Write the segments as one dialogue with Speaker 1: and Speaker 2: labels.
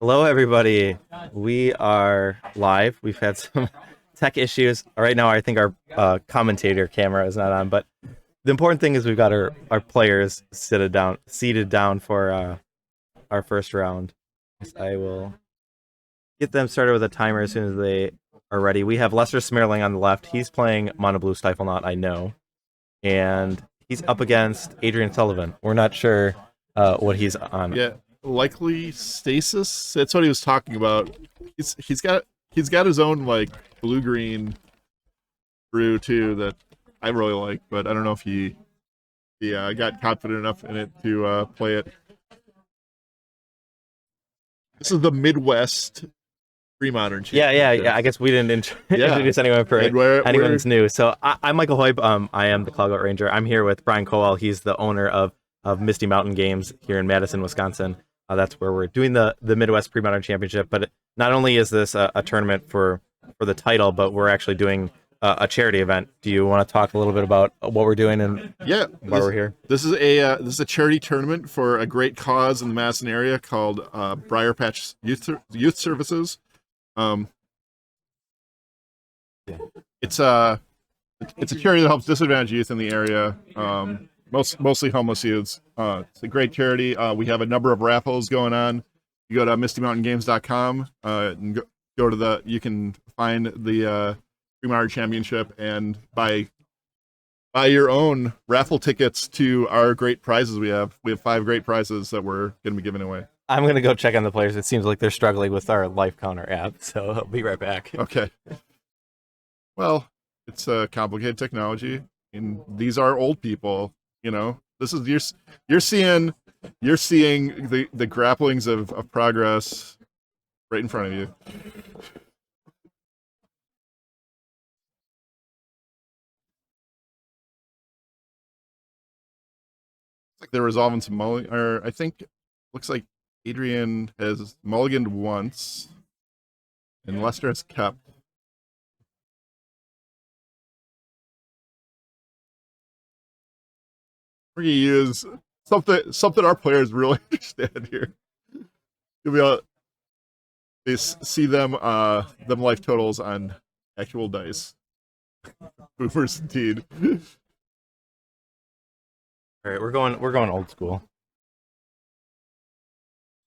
Speaker 1: Hello, everybody. We are live. We've had some tech issues. Right now, I think our commentator camera is not on, but the important thing is we've got our players seated down for our first round. I will get them started with a timer as soon as they are ready. We have Lester Smerling on the left. He's playing Mono Blue Stiflenought, I know. And he's up against Adrian Sullivan. We're not sure what he's on.
Speaker 2: Yeah, likely Stasis. That's what he was talking about. He's got his own like blue-green brew too that I really like, but I don't know if he got confident enough in it to play it. This is the Midwest Premodern Championship.
Speaker 1: Yeah. I guess we didn't introduce anyone for anyone's new. So I'm Michael Heup. I am the Cloudgoat Ranger. I'm here with Brian Kowal. He's the owner of Misty Mountain Games here in Madison, Wisconsin. That's where we're doing the Midwest Premodern Championship. But not only is this a tournament for the title, but we're actually doing a charity event. Do you want to talk a little bit about what we're doing and why we're here?
Speaker 2: This is a charity tournament for a great cause in the Madison area called Briarpatch Youth Services. It's a charity that helps disadvantaged youth in the area, mostly homeless youths. It's a great charity. We have a number of raffles going on. You go to mistymountaingames.com and you can find the Premodern Championship and buy your own raffle tickets to our great prizes. We have 5 great prizes that we're going to be giving away.
Speaker 1: I'm going to go check on the players. It seems like they're struggling with our life counter app, so I'll be right back.
Speaker 2: Okay. Well, it's a complicated technology, and these are old people. You know, this is you're seeing the grapplings of progress right in front of you. It's like they're resolving some mulligan, or I think looks like Adrian has mulliganed once, and Lester has kept. We're gonna use something our players really understand here. You'll be able to see them life totals on actual dice. Boomers indeed.
Speaker 1: All right, we're going old school.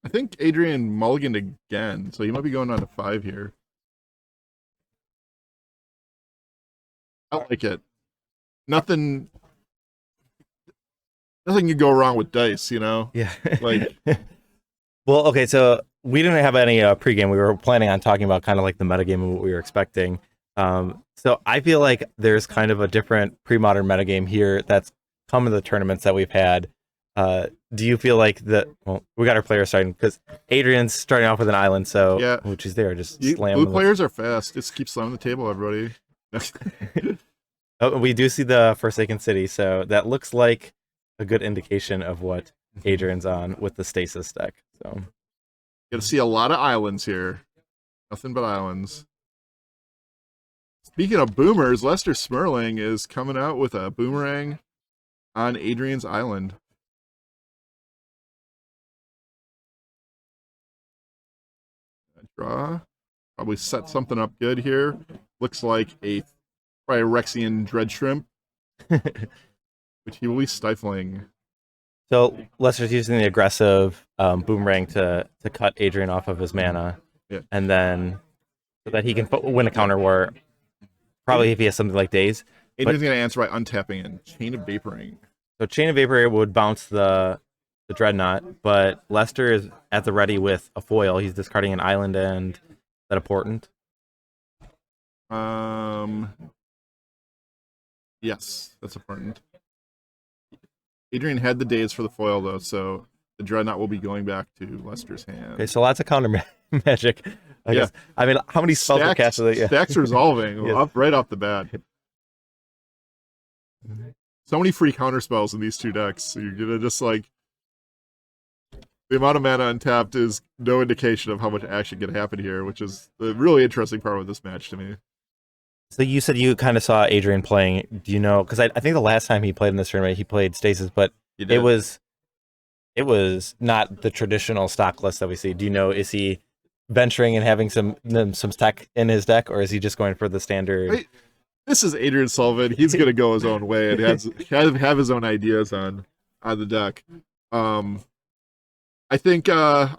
Speaker 2: I think Adrian mulliganed again, so he might be going on to 5 here. I like it. Nothing can go wrong with dice, you know?
Speaker 1: Yeah.
Speaker 2: Like,
Speaker 1: well, okay, so we didn't have any pregame. We were planning on talking about kind of like the metagame and what we were expecting. So I feel like there's kind of a different pre-modern metagame here that's come in the tournaments that we've had. Do you feel like we got our players starting because Adrian's starting off with an island, so
Speaker 2: yeah,
Speaker 1: which is there, just slam.
Speaker 2: Blue players are fast. Just keep slamming the table, everybody.
Speaker 1: Oh, we do see the Forsaken City, so that looks like a good indication of what Adrian's on with the Stasis deck. So
Speaker 2: you're gonna see a lot of islands here. Nothing but islands. Speaking of boomers, Lester Smerling is coming out with a boomerang on Adrian's island. Draw. Probably set something up good here. Looks like a Phyrexian Dreadnought, which he will be stifling.
Speaker 1: So Lester's using the aggressive boomerang to cut Adrian off of his mana, and then so that he can win a counter war. Probably if he has something like Daze.
Speaker 2: Adrian's going to answer by untapping and Chain of Vaporing.
Speaker 1: So Chain of Vaporing would bounce the Dreadnought, but Lester is at the ready with a foil. He's discarding an island and that a Portent.
Speaker 2: Yes, that's a Portent. Adrian had the Daze for the foil though, so the Dreadnought will be going back to Lester's hand.
Speaker 1: Okay, so lots of counter magic. I guess. I mean, how many spells are cast?
Speaker 2: Stacks resolving right off the bat. So many free counter spells in these 2 decks. So you're gonna just like the amount of mana untapped is no indication of how much action can happen here, which is the really interesting part of this match to me.
Speaker 1: So you said you kind of saw Adrian playing. Do you know? Because I think the last time he played in this tournament, he played Stasis, but it was not the traditional stock list that we see. Do you know? Is he venturing and having some tech in his deck, or is he just going for the standard?
Speaker 2: This is Adrian Sullivan. He's gonna go his own way and have his own ideas on the deck. I think I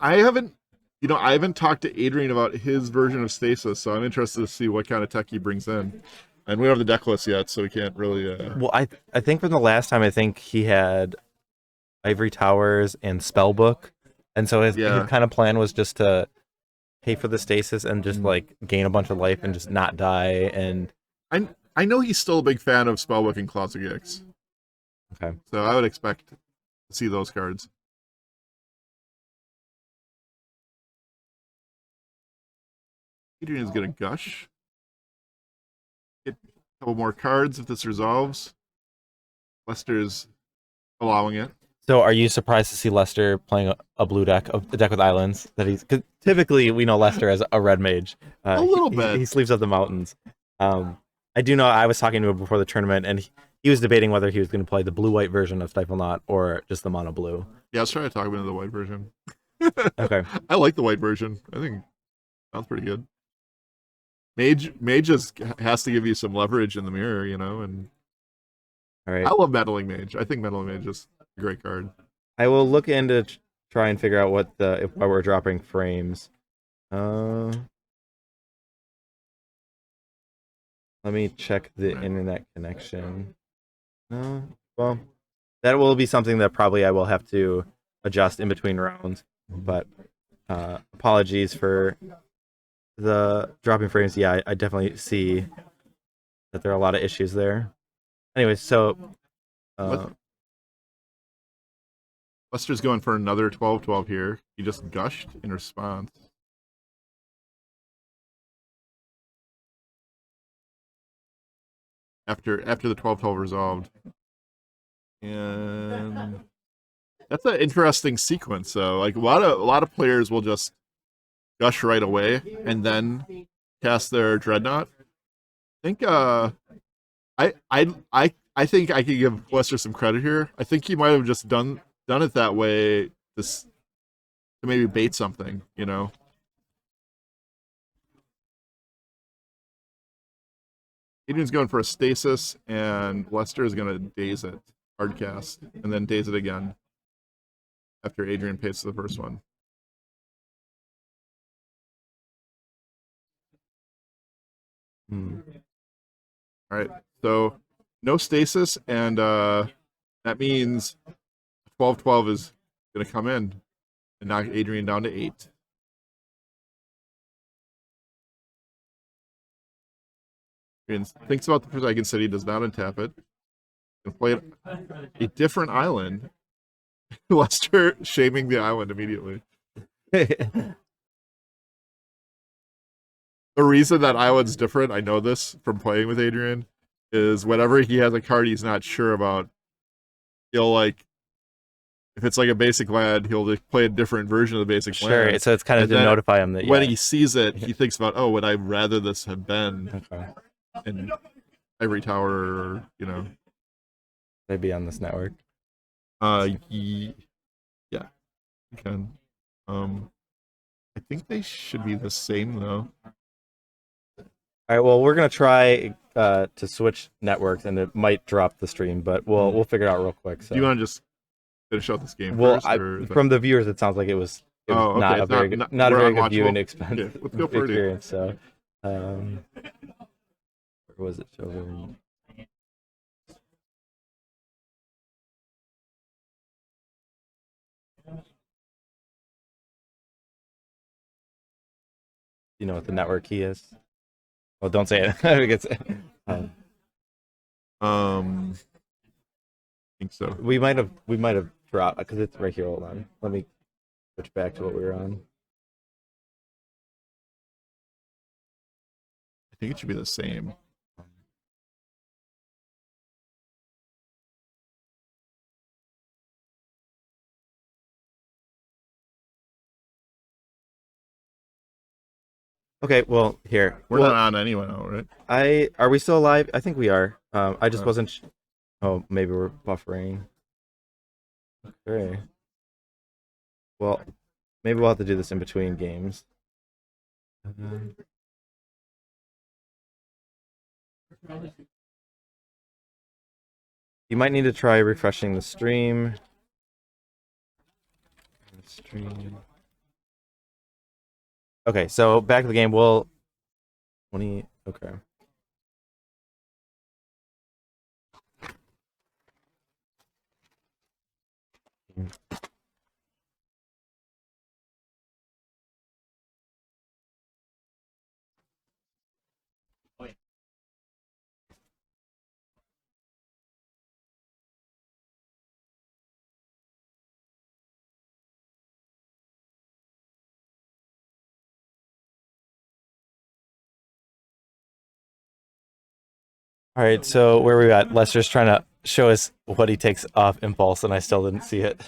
Speaker 2: haven't talked to Adrian about his version of Stasis, so I'm interested to see what kind of tech he brings in. And we don't have the deck list yet, so we can't really.
Speaker 1: Well, I think from the last time, I think he had Ivory Towers and Spellbook, and so his kind of plan was just to pay for the Stasis and just like gain a bunch of life and just not die. And
Speaker 2: I know he's still a big fan of Spellbook and Claws of Gix.
Speaker 1: Okay,
Speaker 2: so I would expect to see those cards. Adrian's gonna Gush. Get a couple more cards if this resolves. Lester's allowing it.
Speaker 1: So are you surprised to see Lester playing a blue deck, a deck with islands? Cause typically we know Lester as a red mage.
Speaker 2: A little bit.
Speaker 1: He sleeps up the mountains. I do know I was talking to him before the tournament, and he was debating whether he was going to play the blue-white version of Stiflenought or just the mono blue.
Speaker 2: Yeah, I was trying to talk him into the white version.
Speaker 1: Okay.
Speaker 2: I like the white version. I think it sounds pretty good. Mage just has to give you some leverage in the mirror, you know, and
Speaker 1: all right.
Speaker 2: I love Meddling Mage. I think Meddling Mage is a great card.
Speaker 1: I will look into try and figure out why we're dropping frames. Let me check the internet connection. No, well, that will be something that probably I will have to adjust in between rounds. But apologies for the dropping frames. Yeah, I definitely see that there are a lot of issues there. Anyway, so
Speaker 2: Lester's going for another 12/12 here. He just gushed in response. After the 12/12 resolved. And that's an interesting sequence. So like a lot of players will just Gush right away and then cast their Dreadnought. I think I think I could give Lester some credit here. I think he might have just done it that way to maybe bait something, you know. Adrian's going for a Stasis, and Lester is going to Daze it, hardcast, and then Daze it again after Adrian pays the first one. All right, so no Stasis, and that means 12/12 is going to come in and knock Adrian down to 8. Adrian thinks about the Forsaken City, does not untap it. Can play a different island. Lester shaming the island immediately. The reason that island's different, I know this from playing with Adrian, is whenever he has a card he's not sure about, he'll like, if it's like a basic land, he'll like play a different version of the basic land.
Speaker 1: Sure, so it's kind of to notify him that
Speaker 2: when he sees it, he thinks about, oh, would I rather this have been in Ivory Tower, or, you know.
Speaker 1: They'd be on this network.
Speaker 2: Yeah. You can. I think they should be the same though.
Speaker 1: All right, well, we're gonna try to switch networks, and it might drop the stream, but we'll figure it out real quick. So.
Speaker 2: Do you want to just finish out this game?
Speaker 1: Well,
Speaker 2: first,
Speaker 1: from the viewers, it sounds like it was not a very good viewing experience.
Speaker 2: Let's go for it.
Speaker 1: So, where was it showing? You know what the network key is? Well, don't say it. I
Speaker 2: think so.
Speaker 1: We might have dropped because it's right here. Hold on. Let me switch back to what we were on.
Speaker 2: I think it should be the same.
Speaker 1: Okay, well, here.
Speaker 2: We're not on anyway now, right?
Speaker 1: Are we still live? I think we are. I just wasn't. Oh, maybe we're buffering. Okay. Well, Maybe we'll have to do this in between games. You might need to try refreshing the stream. Okay, so back to the game. We'll 20. Okay. All right, so where are we at? Lester's trying to show us what he takes off impulse, and I still didn't see it.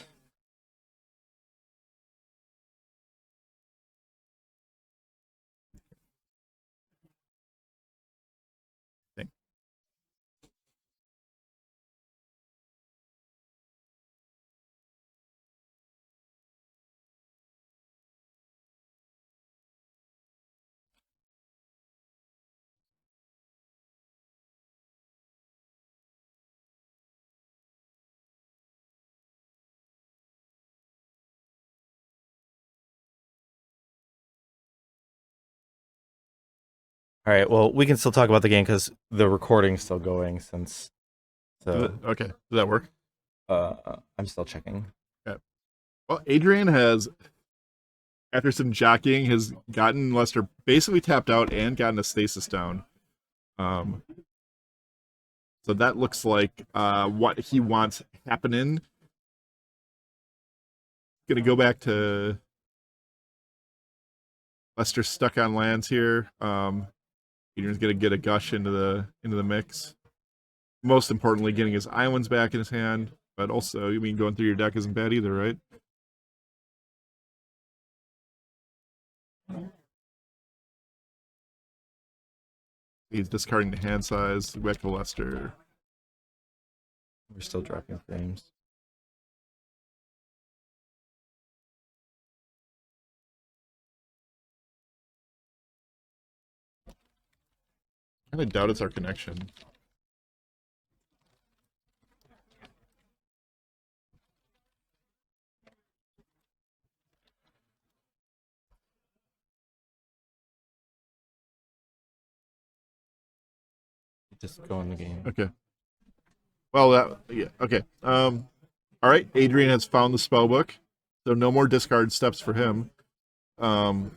Speaker 1: All right, well, we can still talk about the game because the recording's still going since. So
Speaker 2: okay, does that work?
Speaker 1: I'm still checking.
Speaker 2: Okay. Well, Adrian has, after some jockeying, has gotten Lester basically tapped out and gotten a stasis down. So that looks like what he wants happening. Gonna go back to Lester stuck on lands here. Adrian's gonna get a Gush into the mix. Most importantly, getting his islands back in his hand, but also, I mean, going through your deck isn't bad either, right? He's discarding the hand size. Back to Lester.
Speaker 1: We're still dropping frames.
Speaker 2: I kind of doubt it's our connection.
Speaker 1: Just go in the game.
Speaker 2: Okay. Well, yeah. Okay. All right. Adrian has found the spellbook, so no more discard steps for him. He's gonna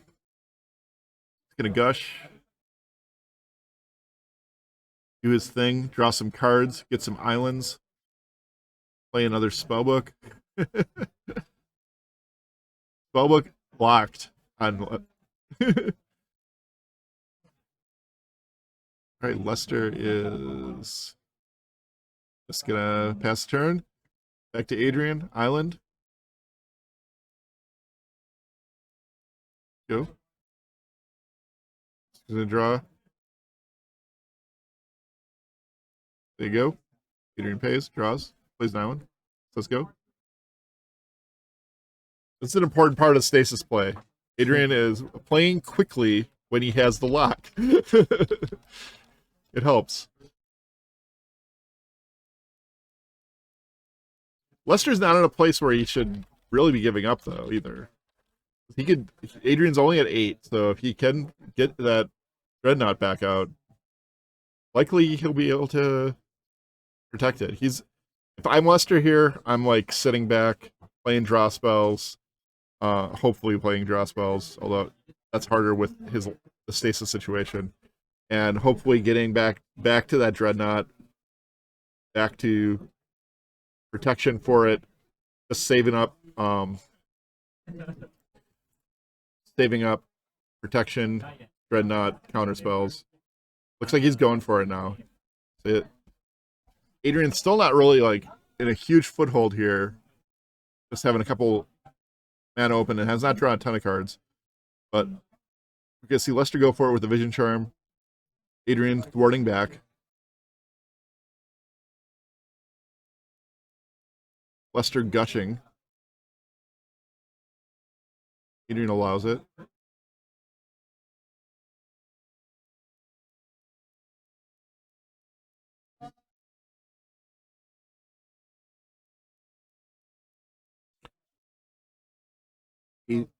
Speaker 2: Gush, do his thing, draw some cards, get some islands, play another spellbook. Spellbook blocked on. All right, Lester is just gonna pass the turn. Back to Adrian. Island. Go. He's gonna draw. There you go. Adrian pays, draws, plays an island. Let's go. This is an important part of stasis play. Adrian is playing quickly when he has the lock. It helps. Lester's not in a place where he should really be giving up, though, either. He could. Adrian's only at 8, so if he can get that Dreadnought back out, likely he'll be able to protect it. If I'm Lester here, I'm like sitting back, playing draw spells, hopefully playing draw spells, although that's harder with the stasis situation. And hopefully getting back to that Dreadnought, back to protection for it, just saving up protection, Dreadnought, counterspells. Looks like he's going for it now. Adrian's still not really like in a huge foothold here, just having a couple mana open and has not drawn a ton of cards. But we can see Lester go for it with the Vision Charm. Adrian thwarting back. Lester gushing. Adrian allows it.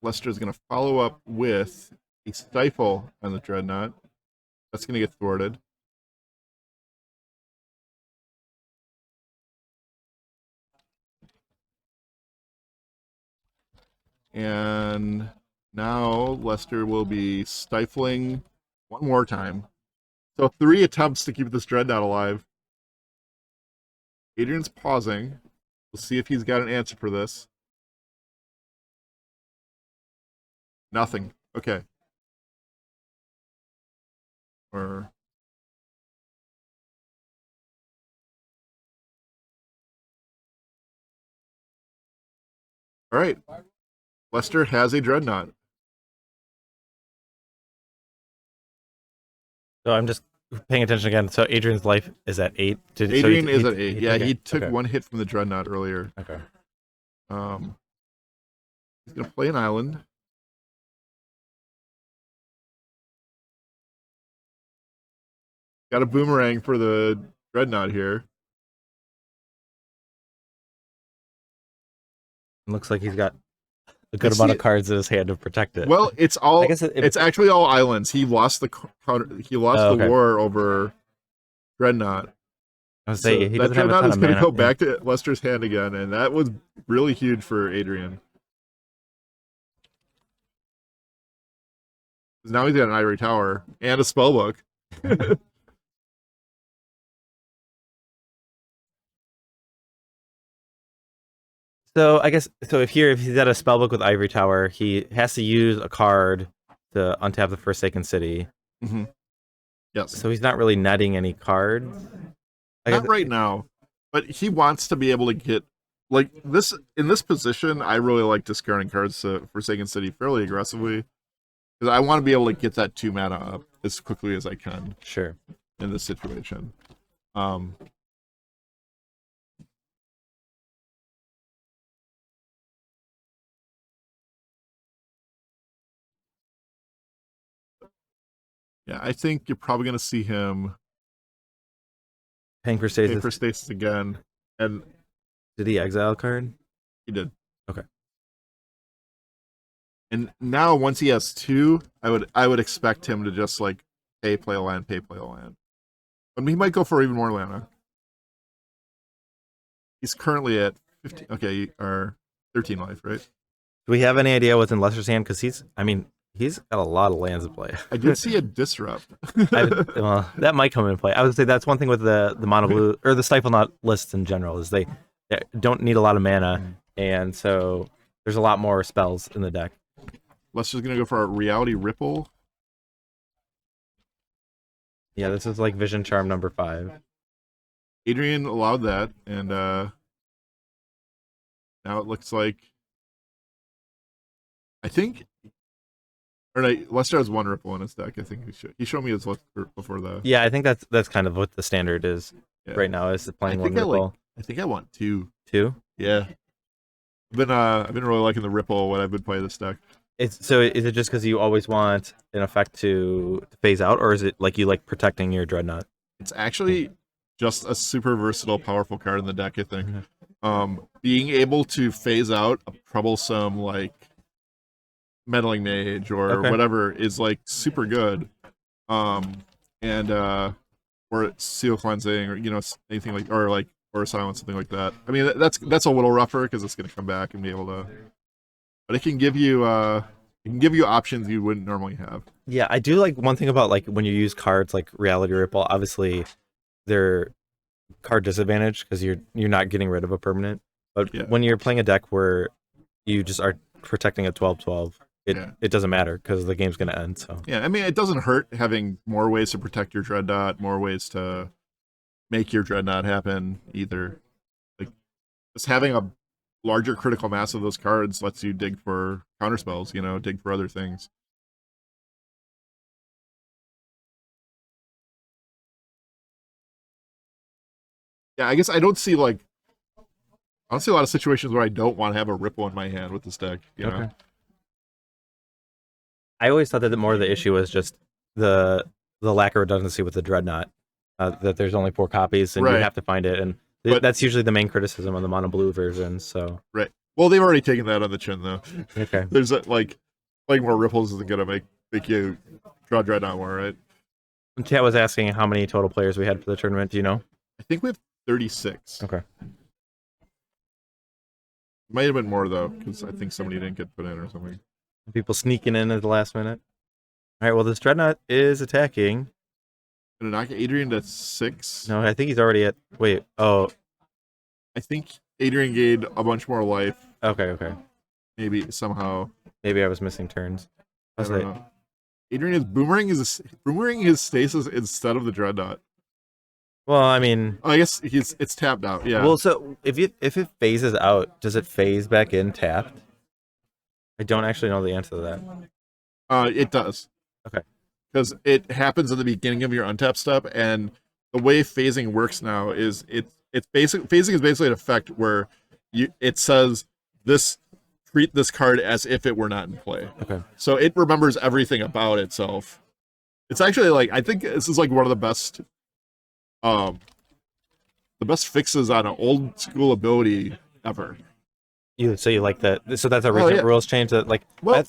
Speaker 2: Lester is going to follow up with a Stifle on the Dreadnought. That's going to get thwarted. And now Lester will be stifling one more time. So 3 attempts to keep this Dreadnought alive. Adrian's pausing. We'll see if he's got an answer for this. Nothing. Okay. Or all right. Lester has a Dreadnought.
Speaker 1: So I'm just paying attention again. So Adrian's life is at 8.
Speaker 2: Adrian is at 8. Yeah, he took 1 hit from the Dreadnought earlier.
Speaker 1: Okay.
Speaker 2: He's gonna play an island. Got a Boomerang for the Dreadnought here.
Speaker 1: It looks like he's got a good amount of cards in his hand to protect it.
Speaker 2: Well, it's all. It's actually all islands. He lost the the war over Dreadnought.
Speaker 1: I was saying he doesn't have a
Speaker 2: Dreadnought
Speaker 1: ton
Speaker 2: is
Speaker 1: of
Speaker 2: going to
Speaker 1: mana.
Speaker 2: go back to Lester's hand again, and that was really huge for Adrian. Now he's got an Ivory Tower and a Spellbook.
Speaker 1: So I guess if he's at a Spellbook with Ivory Tower, he has to use a card to untap the Forsaken City.
Speaker 2: Mm-hmm. Yes.
Speaker 1: So he's not really netting any cards.
Speaker 2: Not right now, but he wants to be able to get like this in this position. I really like discarding cards to Forsaken City fairly aggressively because I want to be able to get that 2 mana up as quickly as I can.
Speaker 1: Sure.
Speaker 2: In this situation. Yeah, I think you're probably going to see him
Speaker 1: paying for Stasis
Speaker 2: again. And
Speaker 1: did he exile a card?
Speaker 2: He did.
Speaker 1: Okay.
Speaker 2: And now once he has 2, I would expect him to just like play a land, play a land. But he might go for even more mana. He's currently at 15. Okay, or 13 life, right?
Speaker 1: Do we have any idea what's in Lester's hand? Because he's got a lot of lands to play.
Speaker 2: I did see a Disrupt.
Speaker 1: Well, that might come into play. I would say that's one thing with the mono blue or the Stiflenought lists in general is they don't need a lot of mana, and so there's a lot more spells in the deck.
Speaker 2: Lester's gonna go for a Reality Ripple.
Speaker 1: Yeah, this is like Vision Charm number 5.
Speaker 2: Adrian allowed that, and now it looks like Lester has 1 Ripple in his deck. I think he showed me his list before that.
Speaker 1: Yeah, I think that's kind of what the standard is right now. Is playing 1 Ripple.
Speaker 2: I think I want 2.
Speaker 1: 2?
Speaker 2: Yeah. I've been really liking the Ripple when I've been playing this deck.
Speaker 1: Is it just because you always want an effect to phase out, or is it like you like protecting your Dreadnought?
Speaker 2: It's actually just a super versatile, powerful card in the deck, I think. Being able to phase out a troublesome like Meddling Mage or whatever is like super good. Or Seal Cleansing or anything like or Silence, something like that. I mean that's a little rougher because it's gonna come back and be able to, but it can give you options you wouldn't normally have.
Speaker 1: Yeah, I do like one thing about like when you use cards like Reality Ripple, obviously they're card disadvantage because you're not getting rid of a permanent. But when you're playing a deck where you just are protecting a 12/12, it doesn't matter because the game's gonna end. So
Speaker 2: yeah, I mean it doesn't hurt having more ways to protect your Dreadnought, more ways to make your Dreadnought happen either. Like just having a larger critical mass of those cards lets you dig for counterspells, dig for other things. Yeah, I guess I don't see a lot of situations where I don't want to have a Ripple in my hand with this deck. You know?
Speaker 1: I always thought that more of the issue was just the lack of redundancy with the Dreadnought. That there's only 4 copies and you have to find it, and that's usually the main criticism on the mono blue version. So
Speaker 2: right. Well, they've already taken that on the chin though.
Speaker 1: Okay.
Speaker 2: There's like playing more ripples isn't gonna make you draw Dreadnought more, right?
Speaker 1: Chat was asking how many total players we had for the tournament. Do you know?
Speaker 2: I think we have 36.
Speaker 1: Okay.
Speaker 2: Might have been more though, because I think somebody didn't get put in or something.
Speaker 1: People sneaking in at the last minute. All right. Well, this Dreadnought is attacking.
Speaker 2: Gonna knock Adrian to 6.
Speaker 1: No, I think he's already at. Wait. Oh.
Speaker 2: I think Adrian gained a bunch more life.
Speaker 1: Okay.
Speaker 2: Maybe somehow.
Speaker 1: Maybe I was missing turns.
Speaker 2: I don't know. Adrian is boomerang his stasis instead of the Dreadnought.
Speaker 1: Well, I mean,
Speaker 2: I guess it's tapped out. Yeah.
Speaker 1: Well, so if it phases out, does it phase back in tapped? I don't actually know the answer to that.
Speaker 2: It does.
Speaker 1: Okay.
Speaker 2: Because it happens at the beginning of your untap step, and the way phasing works now is phasing is basically an effect where it says treat this card as if it were not in play.
Speaker 1: Okay.
Speaker 2: So it remembers everything about itself. It's actually like, I think this is like one of the best fixes on an old school ability ever.
Speaker 1: So you like that? So that's a recent rules change that like.
Speaker 2: Well,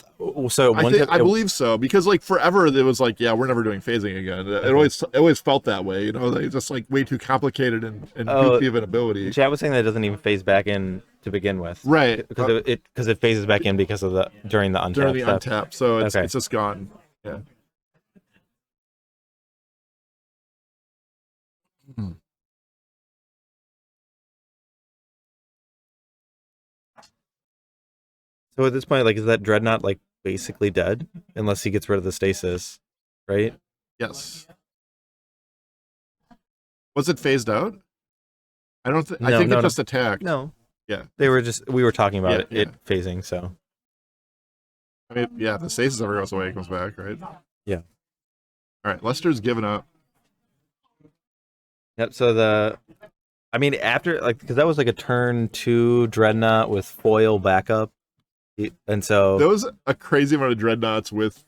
Speaker 1: so
Speaker 2: I believe so, because like forever it was like, yeah, we're never doing phasing again. It always felt that way, you know. They just like way too complicated and goofy of an ability.
Speaker 1: Chat was saying that it doesn't even phase back in to begin with,
Speaker 2: right?
Speaker 1: Because it phases back in because of during the untap.
Speaker 2: Untap, so it's just gone. Yeah.
Speaker 1: So at this point, like, is that Dreadnought like basically dead unless he gets rid of the stasis, right?
Speaker 2: Yes. Was it phased out? I don't. I think it just attacked.
Speaker 1: No.
Speaker 2: Yeah.
Speaker 1: We were talking about it phasing. So.
Speaker 2: I mean, yeah. The stasis ever goes away, it comes back, right?
Speaker 1: Yeah.
Speaker 2: All right. Lester's given up.
Speaker 1: Yep. So after because that was like a turn 2 Dreadnought with foil backup. And so
Speaker 2: there was a crazy amount of Dreadnoughts with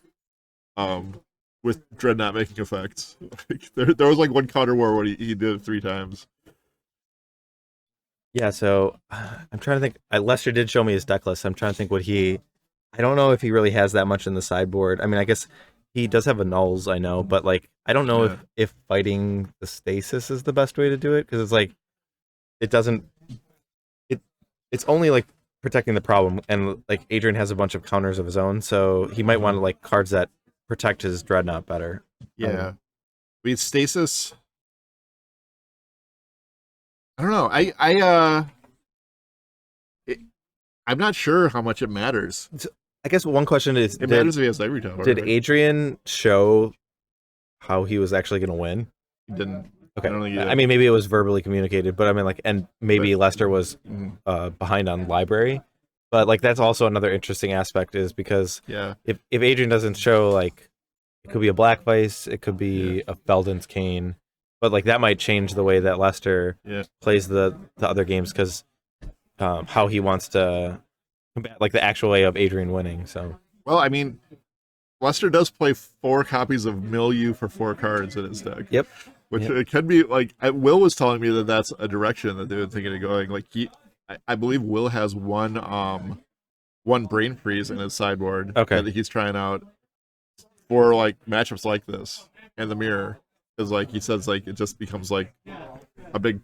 Speaker 2: Dreadnought making effects. there was like one counter war where he did it 3 times.
Speaker 1: Yeah, so I'm trying to think. Lester did show me his deck list. I'm trying to think I don't know if he really has that much in the sideboard. I mean, I guess he does have Annuls, I know, but like I don't know if fighting the stasis is the best way to do it, because it's like it's only like protecting the problem, and like Adrian has a bunch of counters of his own, so he might want to like cards that protect his Dreadnought better.
Speaker 2: Yeah. I mean, stasis, I don't know. I'm not sure how much it matters.
Speaker 1: I guess one question is,
Speaker 2: it matters if he has Ivory Tower.
Speaker 1: Did Adrian show how he was actually going to win?
Speaker 2: He didn't.
Speaker 1: Okay. I mean, maybe it was verbally communicated, but I mean, like, and maybe Lester was behind on library, but like that's also another interesting aspect, is because if Adrian doesn't show, like, it could be a Black Vice, it could be a Felden's Cane, but like that might change the way that Lester plays the other games, because how he wants to combat like the actual way of Adrian winning. So
Speaker 2: well, I mean, Lester does play 4 copies of Milieu for 4 cards in his deck.
Speaker 1: Yep.
Speaker 2: Which it can be like, Will was telling me that that's a direction that they were thinking of going. Like I believe Will has one Brain Freeze in his sideboard that he's trying out for like matchups like this, and the mirror is like, he says like it just becomes like a big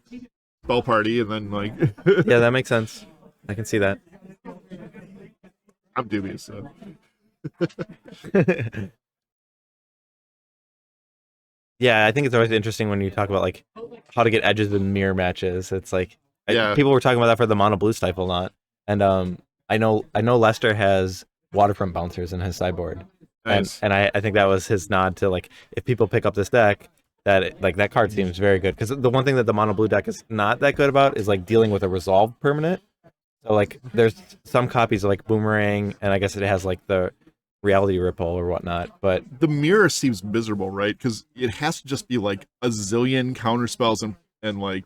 Speaker 2: spell party, and then like
Speaker 1: yeah, that makes sense. I can see that.
Speaker 2: I'm dubious. So.
Speaker 1: Yeah, I think it's always interesting when you talk about like how to get edges in mirror matches. It's like people were talking about that for the mono blue Stiflenought, and I know Lester has Waterfront Bouncers in his sideboard, and I think that was his nod to like, if people pick up this deck, that card seems very good, because the one thing that the mono blue deck is not that good about is like dealing with a resolved permanent. So like there's some copies of like Boomerang, and I guess it has like the Reality Ripple or whatnot, but
Speaker 2: the mirror seems miserable, right? Because it has to just be like a zillion counterspells and like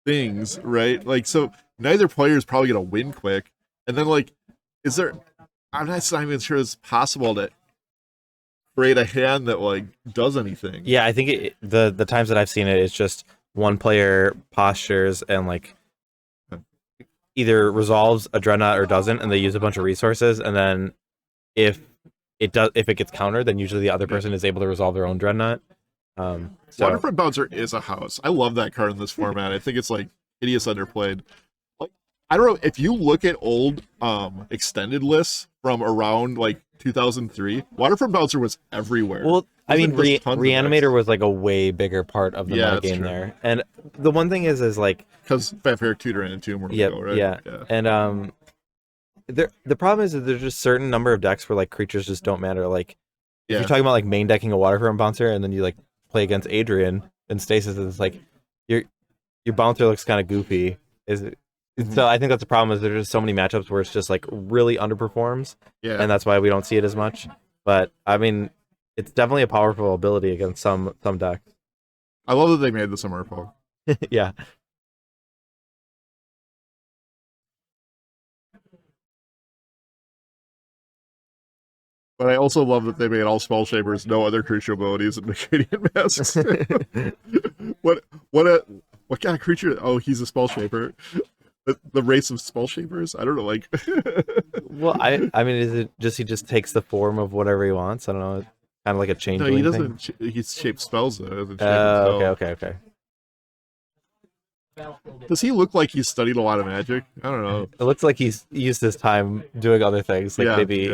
Speaker 2: things, right? Like, so neither player is probably gonna win quick, and then like, is there I'm not even sure it's possible to create a hand that like does anything.
Speaker 1: Yeah, I think the times that I've seen it, it's just one player postures and like either resolves a dreadnought or doesn't, and they use a bunch of resources, and then if it gets countered, then usually the other person is able to resolve their own dreadnought. So
Speaker 2: Waterfront Bouncer is a house. I love that card in this format. I think it's like hideous underplayed. Like I don't know if you look at old extended lists from around like 2003, Waterfront Bouncer was everywhere.
Speaker 1: well, I mean,
Speaker 2: There's tons of
Speaker 1: Reanimator
Speaker 2: decks.
Speaker 1: was like a way bigger part of the
Speaker 2: Yeah, that's
Speaker 1: metagame
Speaker 2: true.
Speaker 1: there. And the one thing is like,
Speaker 2: Because Vampiric Tutor and Entomb were
Speaker 1: yeah,
Speaker 2: go, right?
Speaker 1: yeah, and the problem is that there's just certain number of decks where like creatures just don't matter. Like if you're talking about like main decking a Waterfront Bouncer and then you like play against Adrian and Stasis, it's like your bouncer looks kind of goofy. So I think that's the problem is there's just so many matchups where it's just like really underperforms,
Speaker 2: Yeah.
Speaker 1: and that's why we don't see it as much. But I mean, it's definitely a powerful ability against some decks.
Speaker 2: I love that they made this a Merfolk.
Speaker 1: Yeah.
Speaker 2: But I also love that they made all spell shapers no other crucial abilities and Acadian masks. what kind of creature? Oh, he's a spell shaper. The race of spell shapers? I don't know, like
Speaker 1: Well, I mean, is it just he just takes the form of whatever he wants? I don't know. Kind of like a
Speaker 2: no,
Speaker 1: changeling
Speaker 2: he
Speaker 1: thing.
Speaker 2: doesn't he's shaped spells though. He doesn't shape
Speaker 1: Okay.
Speaker 2: Does he look like he's studied a lot of magic? I don't know.
Speaker 1: It looks like he's used his time doing other things, like maybe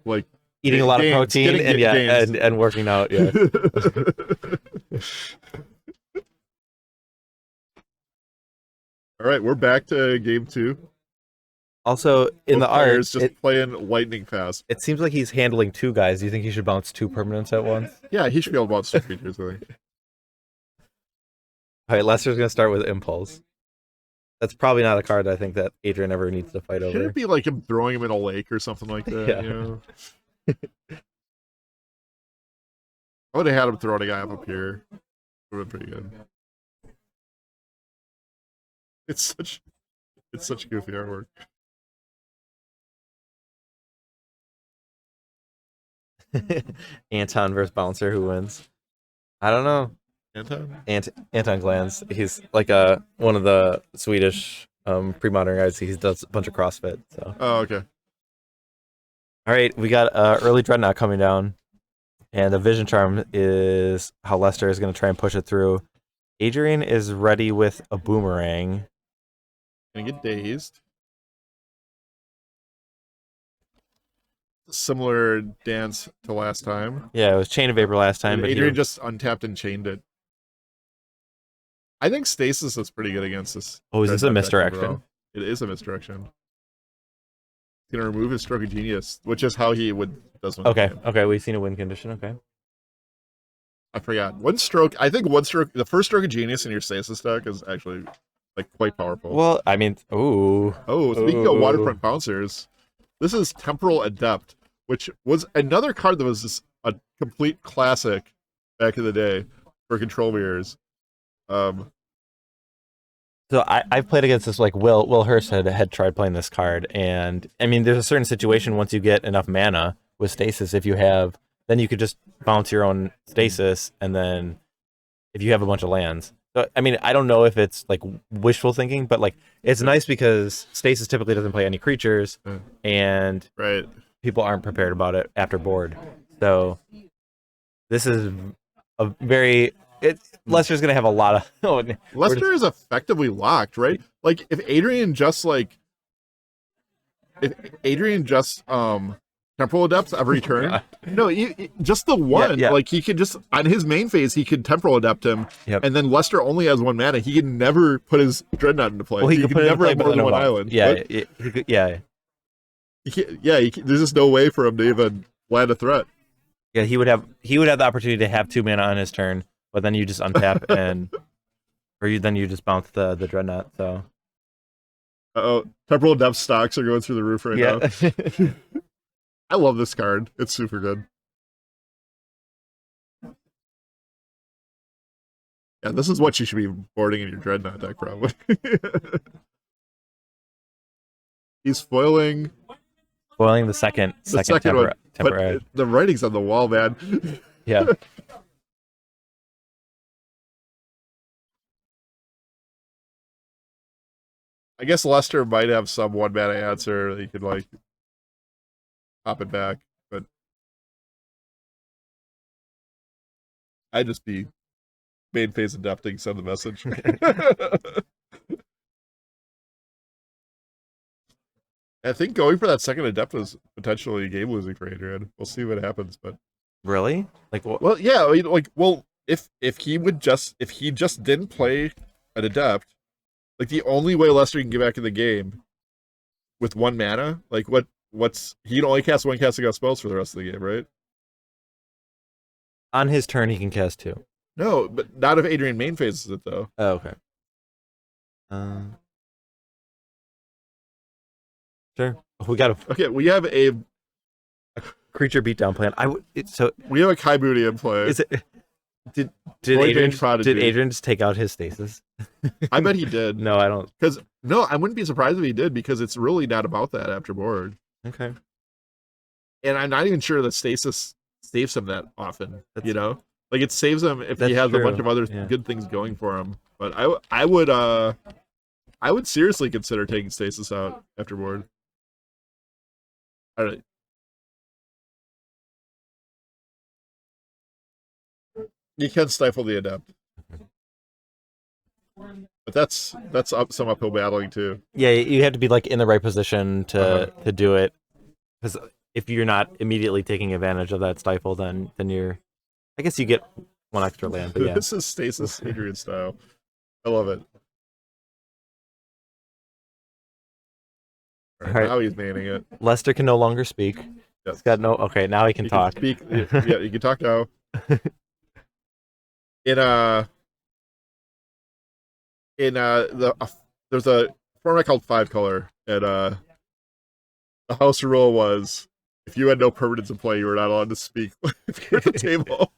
Speaker 2: like
Speaker 1: eating a lot of protein
Speaker 2: gains.
Speaker 1: and working out. Yeah.
Speaker 2: All right, we're back to game 2.
Speaker 1: Also, in the art,
Speaker 2: just playing lightning fast.
Speaker 1: It seems like he's handling 2 guys. Do you think he should bounce 2 permanents at once?
Speaker 2: Yeah, he should be able to bounce 2 creatures, I think.
Speaker 1: All right, Lester's going to start with Impulse. That's probably not a card I think that Adrian ever needs to fight over.
Speaker 2: Should it be like him throwing him in a lake or something like that?
Speaker 1: Yeah.
Speaker 2: You know? I would have had him throwing a guy up here. Would have been pretty good. It's such goofy artwork.
Speaker 1: Anton versus Bouncer, who wins? I don't know. Anton Glanz. He's like one of the Swedish pre-modern guys. He does a bunch of CrossFit. So.
Speaker 2: Oh, okay.
Speaker 1: All right, we got early Dreadnought coming down, and the Vision Charm is how Lester is going to try and push it through. Adrian is ready with a Boomerang.
Speaker 2: Gonna get dazed. Similar dance to last time.
Speaker 1: Yeah, it was Chain of Vapor last time,
Speaker 2: And
Speaker 1: but
Speaker 2: Adrian just untapped and chained it. I think Stasis is pretty good against this.
Speaker 1: Oh, is this a
Speaker 2: Dreadnought deck
Speaker 1: misdirection?
Speaker 2: overall. It is a misdirection. He's gonna remove his Stroke of Genius, which is how he does win the game.
Speaker 1: Okay, we've seen a win condition. Okay.
Speaker 2: I forgot. One stroke. I think one stroke. The first Stroke of Genius in your Stasis deck is actually like quite powerful.
Speaker 1: Well, I mean, ooh.
Speaker 2: Oh, speaking of Waterfront Bouncers, this is Temporal Adept, which was another card that was just a complete classic back in the day for control mirrors.
Speaker 1: So I've played against this, like Will Hurst had tried playing this card, and I mean, there's a certain situation once you get enough mana with Stasis, if you have, then you could just bounce your own Stasis, and then if you have a bunch of lands. So, I mean, I don't know if it's like wishful thinking, but like it's nice because Stasis typically doesn't play any creatures, and
Speaker 2: Right.
Speaker 1: people aren't prepared about it after board. So this is a very Lester's gonna have a lot of
Speaker 2: Lester is effectively locked, right? Like if Adrian just Temporal Adepts every turn. No, just the one.
Speaker 1: Yeah.
Speaker 2: Like he could just on his main phase he could Temporal Adept him, and then Lester only has 1 mana. He can never put his Dreadnought into play.
Speaker 1: Well, he could put
Speaker 2: never
Speaker 1: it
Speaker 2: have
Speaker 1: into
Speaker 2: more
Speaker 1: play,
Speaker 2: than
Speaker 1: but
Speaker 2: one
Speaker 1: no
Speaker 2: island.
Speaker 1: Yeah,
Speaker 2: But
Speaker 1: he could, yeah.
Speaker 2: There's just no way for him to even land a threat.
Speaker 1: Yeah, he would have the opportunity to have 2 mana on his turn, but then you just untap and then you just bounce the Dreadnought. So
Speaker 2: Temporal Adept stocks are going through the roof right now.
Speaker 1: yeah.
Speaker 2: I love this card. It's super good. Yeah, this is what you should be boarding in your Dreadnought deck, probably. He's foiling
Speaker 1: Spoiling the second
Speaker 2: one,
Speaker 1: temporary.
Speaker 2: but the writing's on the wall, man.
Speaker 1: Yeah.
Speaker 2: I guess Lester might have some 1-mana answer that you could like pop it back, but I'd just be main phase adapting, send the message. I think going for that second adept was potentially game losing for Adrian. We'll see what happens, but
Speaker 1: Really? Like what?
Speaker 2: well, yeah, I mean, like, well, if he just didn't play an adept, like the only way Lester can get back in the game with 1 mana, like what's he can only cast 1 casting out spells for the rest of the game, right?
Speaker 1: On his turn, he can cast 2.
Speaker 2: No, but not if Adrian main phases it though.
Speaker 1: Oh, okay. Sure. We got a
Speaker 2: Okay, we have a
Speaker 1: creature beatdown plan.
Speaker 2: we have a Kaibuti in play.
Speaker 1: Is it? Did
Speaker 2: Void
Speaker 1: Adrian
Speaker 2: Range Prodigy.
Speaker 1: did Adrian just take out his stasis?
Speaker 2: I bet he did.
Speaker 1: No, I don't.
Speaker 2: Because no, I wouldn't be surprised if he did because it's really not about that after board.
Speaker 1: Okay.
Speaker 2: And I'm not even sure that stasis saves him that often. You know, like it saves him if he
Speaker 1: That's
Speaker 2: has
Speaker 1: true.
Speaker 2: a bunch of other
Speaker 1: Yeah.
Speaker 2: good things going for him. But I would seriously consider taking stasis out after board. All right. You can stifle the adept, but that's some uphill battling too.
Speaker 1: Yeah, you have to be like in the right position to do it, because if you're not immediately taking advantage of that stifle, then you're. I guess you get 1 extra land, but yeah.
Speaker 2: This is stasis Adrian style. I love it. All right,
Speaker 1: All right.
Speaker 2: now he's manning it.
Speaker 1: Lester can no longer speak.
Speaker 2: Yes.
Speaker 1: He's got no. Okay, now he can
Speaker 2: You
Speaker 1: talk.
Speaker 2: speak. Yeah, you can talk now. There's a format called 5-color, and the house rule was if you had no permanents in play, you were not allowed to speak if you're at the table.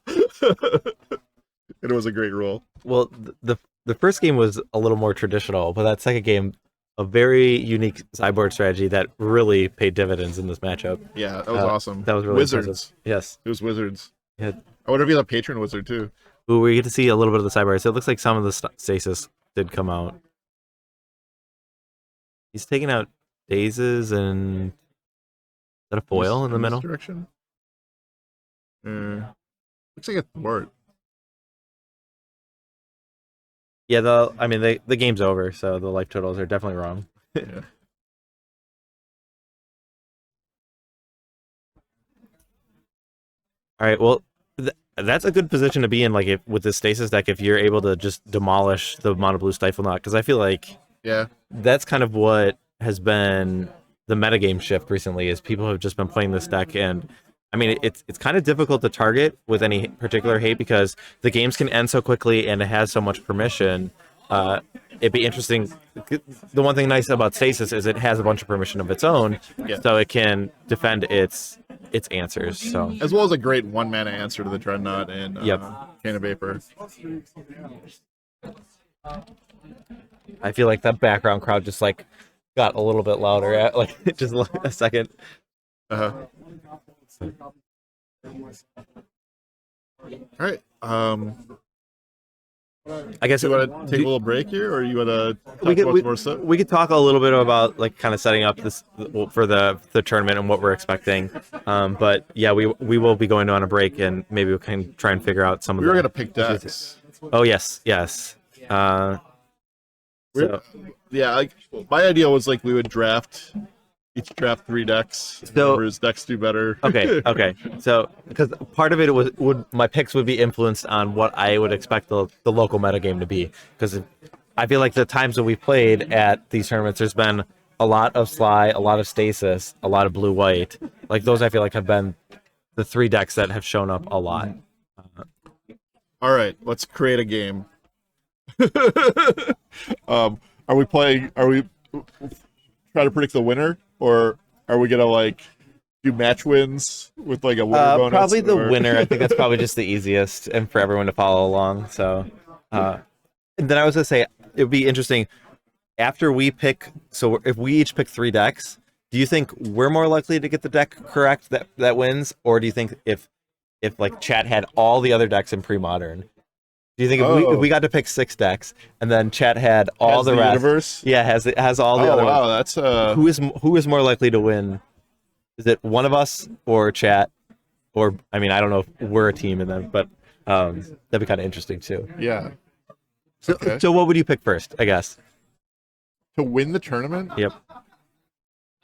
Speaker 2: It was a great rule.
Speaker 1: Well, the first game was a little more traditional, but that second game, a very unique sideboard strategy that really paid dividends in this matchup.
Speaker 2: Yeah, that was awesome.
Speaker 1: That was really
Speaker 2: Wizards.
Speaker 1: impressive. Yes.
Speaker 2: It was Wizards.
Speaker 1: Yeah.
Speaker 2: I wonder if he's a patron wizard too.
Speaker 1: Ooh, we get to see a little bit of the sideboard. So it looks like some of the stasis did come out. He's taking out Dazes and is that a foil in the middle?
Speaker 2: Direction. Looks like a thwart.
Speaker 1: Yeah, the game's over, so the life totals are definitely wrong.
Speaker 2: Yeah.
Speaker 1: All right, well, that's a good position to be in, like if with the stasis deck, if you're able to just demolish the mono blue Stiflenought, because I feel like that's kind of what has been the metagame shift recently. Is people have just been playing this deck, and I mean it's kind of difficult to target with any particular hate because the games can end so quickly and it has so much permission. It'd be interesting. The one thing nice about Stasis is it has a bunch of permission of its own, so it can defend its answers. So
Speaker 2: as well as a great 1-mana answer to the Dreadnought and Can of Vapor.
Speaker 1: I feel like that background crowd just like got a little bit louder at like just a second.
Speaker 2: All right.
Speaker 1: I guess
Speaker 2: you want to take a little break here, or you want to talk about more stuff?
Speaker 1: We could talk a little bit about like kind of setting up this for the tournament and what we're expecting. But yeah, we will be going on a break, and maybe we can try and figure out some of.
Speaker 2: We were going to pick decks.
Speaker 1: Oh yes.
Speaker 2: My idea was like we would each draft 3 decks.
Speaker 1: So
Speaker 2: his decks do better.
Speaker 1: Okay. So because part of it would my picks would be influenced on what I would expect the local metagame to be. Because I feel like the times that we've played at these tournaments, there's been a lot of Sly, a lot of Stasis, a lot of blue-white. Like those, I feel like have been the 3 decks that have shown up a lot.
Speaker 2: All right, let's create a game. Are we trying to predict the winner, or are we gonna like do match wins with like a winner bonus?
Speaker 1: Probably the winner. I think that's probably just the easiest and for everyone to follow along. So and then I was gonna say it would be interesting after we pick. So if we each pick 3 decks, Do you think we're more likely to get the deck correct that wins, or do you think if like chat had all the other decks in Premodern, do you think if we got to pick 6 decks and then chat had all
Speaker 2: Has
Speaker 1: the rest?
Speaker 2: Universe?
Speaker 1: Yeah, has all the other.
Speaker 2: Oh wow, that's
Speaker 1: who is more likely to win? Is it one of us or chat? Or I mean, I don't know if we're a team in them, but that'd be kind of interesting too.
Speaker 2: yeah.
Speaker 1: So,
Speaker 2: Okay.
Speaker 1: so what would you pick first? I guess
Speaker 2: To win the tournament,
Speaker 1: Yep.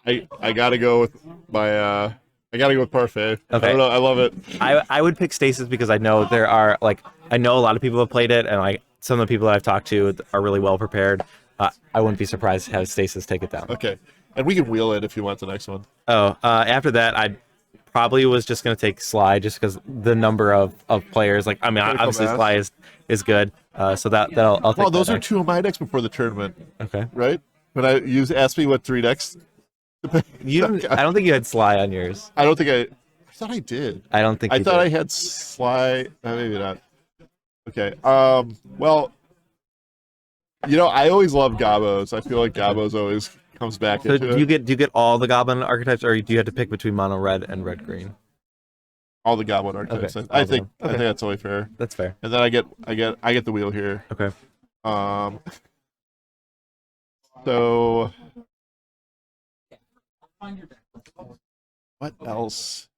Speaker 2: I gotta go with my I gotta go with Parfait.
Speaker 1: Okay.
Speaker 2: I don't know, I love it.
Speaker 1: I would pick Stasis because I know there are I know a lot of people have played it, and like some of the people that I've talked to are really well prepared. I wouldn't be surprised to have Stasis take it down.
Speaker 2: Okay. And we can wheel it if you want the next one.
Speaker 1: Oh, after that, I probably was just gonna take Sly just because the number of players. Like I mean,
Speaker 2: Critical
Speaker 1: obviously
Speaker 2: mass.
Speaker 1: Sly is good. So that'll I'll take
Speaker 2: Well, those
Speaker 1: that
Speaker 2: are
Speaker 1: next.
Speaker 2: 2 of my decks before the tournament,
Speaker 1: Okay.
Speaker 2: right? When you asked me what 3 decks to pick.
Speaker 1: I don't think you had Sly on yours.
Speaker 2: I don't think I thought I did.
Speaker 1: I don't think
Speaker 2: I
Speaker 1: you
Speaker 2: thought
Speaker 1: did.
Speaker 2: I had Sly. Maybe not. Okay. Well, I always love Gabos. I feel like Gabos always comes back
Speaker 1: So
Speaker 2: into
Speaker 1: do you
Speaker 2: it.
Speaker 1: get all the Goblin archetypes, or do you have to pick between mono red and red green?
Speaker 2: All the Goblin archetypes.
Speaker 1: Okay.
Speaker 2: I
Speaker 1: All
Speaker 2: think
Speaker 1: of them.
Speaker 2: I think
Speaker 1: Okay.
Speaker 2: that's only fair.
Speaker 1: That's fair.
Speaker 2: And then I get the wheel here.
Speaker 1: Okay.
Speaker 2: So what else?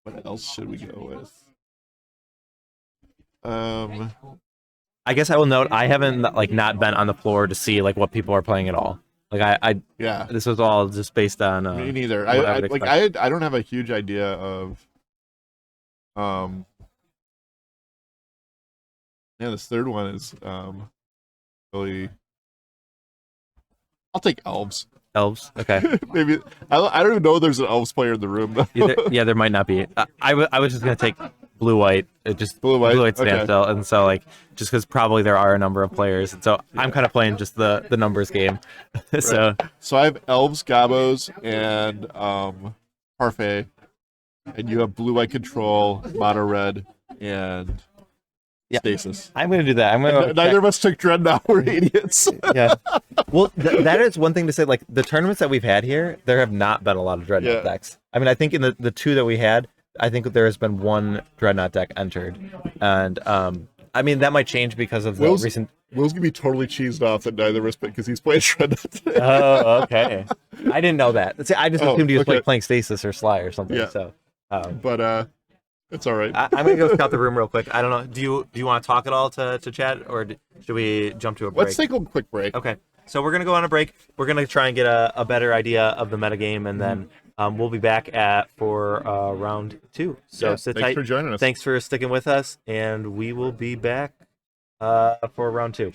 Speaker 2: What else should we go with?
Speaker 1: I guess I will note I haven't not been on the floor to see what people are playing at all.
Speaker 2: Yeah.
Speaker 1: This was all just based on.
Speaker 2: Me neither.
Speaker 1: what I
Speaker 2: I
Speaker 1: would
Speaker 2: like
Speaker 1: expect.
Speaker 2: I don't have a huge idea of yeah, this third one is really I'll take elves.
Speaker 1: Elves. Okay.
Speaker 2: Maybe I don't even know there's an elves player in the room though.
Speaker 1: Yeah, there might not be. I was just gonna take blue white, just
Speaker 2: Blue white?
Speaker 1: white
Speaker 2: Okay.
Speaker 1: standstill, and so just because probably there are a number of players, and so I'm kind of playing just the numbers game. So
Speaker 2: So I have elves, gabos, and parfait, and you have blue white control, mono red, and
Speaker 1: Yeah.
Speaker 2: stasis.
Speaker 1: I'm gonna do that. I'm gonna
Speaker 2: Neither of us took dreadnought. We're idiots.
Speaker 1: yeah. Well, that is one thing to say. Like the tournaments that we've had here, there have not been a lot of dreadnought
Speaker 2: Yeah.
Speaker 1: decks. I mean, I think in the 2 that we had, I think there has been 1 dreadnought deck entered, and I mean that might change because of the
Speaker 2: Will's-
Speaker 1: recent.
Speaker 2: Will's gonna be totally cheesed off that neither of us picked because he's playing dreadnought today.
Speaker 1: Oh, okay. I didn't know that. See, I just
Speaker 2: Oh,
Speaker 1: assumed he was
Speaker 2: okay.
Speaker 1: playing Stasis or Sly or something.
Speaker 2: Yeah.
Speaker 1: So.
Speaker 2: But it's all right.
Speaker 1: I'm gonna go scout the room real quick. I don't know. Do you want to talk at all to chat, or should we jump to a break?
Speaker 2: Let's take a quick break.
Speaker 1: Okay, so we're gonna go on a break. We're gonna try and get a better idea of the metagame, and then we'll be back for round 2. So
Speaker 2: Yeah,
Speaker 1: sit
Speaker 2: thanks
Speaker 1: tight.
Speaker 2: for joining us.
Speaker 1: Thanks for sticking with us, and we will be back for round 2.